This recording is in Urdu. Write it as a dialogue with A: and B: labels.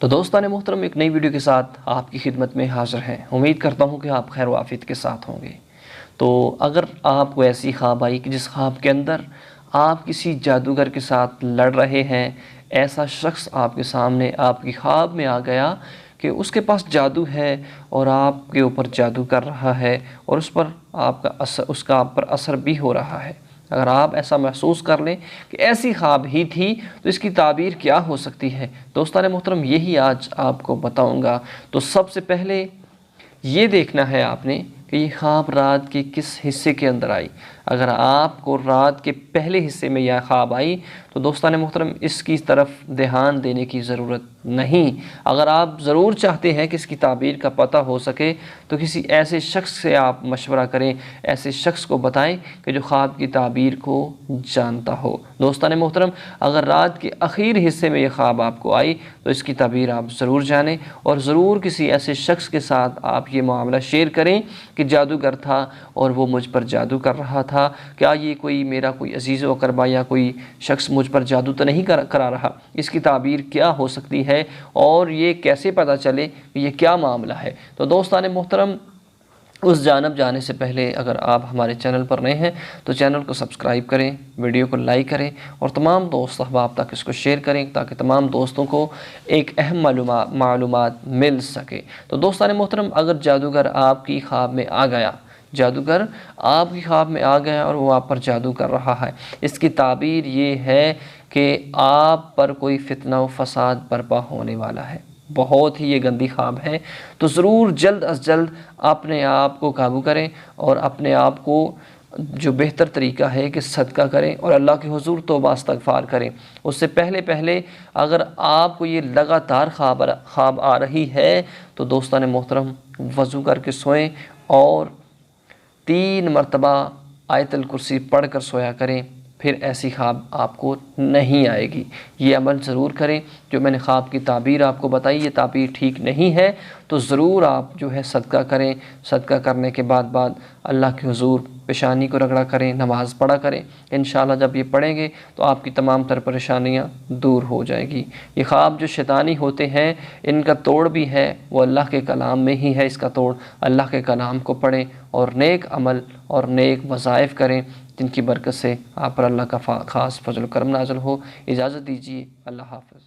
A: تو دوستان محترم، ایک نئی ویڈیو کے ساتھ آپ کی خدمت میں حاضر ہیں۔ امید کرتا ہوں کہ آپ خیر و عافیت کے ساتھ ہوں گے۔ تو اگر آپ کو ایسی خواب آئی کہ جس خواب کے اندر آپ کسی جادوگر کے ساتھ لڑ رہے ہیں، ایسا شخص آپ کے سامنے آپ کی خواب میں آ گیا کہ اس کے پاس جادو ہے اور آپ کے اوپر جادو کر رہا ہے اور اس کا آپ پر اثر بھی ہو رہا ہے، اگر آپ ایسا محسوس کر لیں کہ ایسی خواب ہی تھی تو اس کی تعبیر کیا ہو سکتی ہے، دوستان محترم یہی آج آپ کو بتاؤں گا۔ تو سب سے پہلے یہ دیکھنا ہے آپ نے کہ یہ خواب رات کے کس حصے کے اندر آئی۔ اگر آپ کو رات کے پہلے حصے میں یہ خواب آئی تو دوستان محترم اس کی طرف دھیان دینے کی ضرورت نہیں۔ اگر آپ ضرور چاہتے ہیں کہ اس کی تعبیر کا پتہ ہو سکے تو کسی ایسے شخص سے آپ مشورہ کریں، ایسے شخص کو بتائیں کہ جو خواب کی تعبیر کو جانتا ہو۔ دوستان محترم، اگر رات کے آخری حصے میں یہ خواب آپ کو آئی تو اس کی تعبیر آپ ضرور جانیں اور ضرور کسی ایسے شخص کے ساتھ آپ یہ معاملہ شیئر کریں کہ جادوگر تھا اور وہ مجھ پر جادو کر رہا تھا۔ کیا یہ میرا کوئی عزیز و اقربا یا کوئی شخص مجھ پر جادو تو نہیں کرا رہا؟ اس کی تعبیر کیا ہو سکتی ہے اور یہ کیسے پتہ چلے کہ یہ کیا معاملہ ہے؟ تو دوستان محترم، اس جانب جانے سے پہلے اگر آپ ہمارے چینل پر نئے ہیں تو چینل کو سبسکرائب کریں، ویڈیو کو لائک کریں اور تمام دوست احباب تک اس کو شیئر کریں تاکہ تمام دوستوں کو ایک اہم معلومات مل سکے۔ تو دوستان محترم، اگر جادوگر آپ کی خواب میں آ گیا، اور وہ آپ پر جادو کر رہا ہے، اس کی تعبیر یہ ہے کہ آپ پر کوئی فتنہ و فساد برپا ہونے والا ہے۔ بہت ہی یہ گندی خواب ہے، تو ضرور جلد از جلد اپنے آپ کو قابو کریں اور اپنے آپ کو جو بہتر طریقہ ہے کہ صدقہ کریں اور اللہ کے حضور توبہ استغفار کریں۔ اس سے پہلے اگر آپ کو یہ لگاتار خواب آ رہی ہے تو دوستان محترم وضو کر کے سوئیں اور 3 مرتبہ آیت الکرسی پڑھ کر سویا کریں، پھر ایسی خواب آپ کو نہیں آئے گی۔ یہ عمل ضرور کریں۔ جو میں نے خواب کی تعبیر آپ کو بتائی، یہ تعبیر ٹھیک نہیں ہے تو ضرور آپ صدقہ کریں۔ صدقہ کرنے کے بعد اللہ کے حضور پیشانی کو رگڑا کریں، نماز پڑھا کریں۔ انشاءاللہ جب یہ پڑھیں گے تو آپ کی تمام تر پریشانیاں دور ہو جائیں گی۔ یہ خواب جو شیطانی ہوتے ہیں، ان کا توڑ بھی ہے وہ اللہ کے کلام میں ہی ہے۔ اس کا توڑ اللہ کے کلام کو پڑھیں اور نیک عمل اور نیک وظائف کریں جن کی برکت سے آپ پر اللہ کا خاص فضل و کرم نازل ہو۔ اجازت دیجیے، اللہ حافظ۔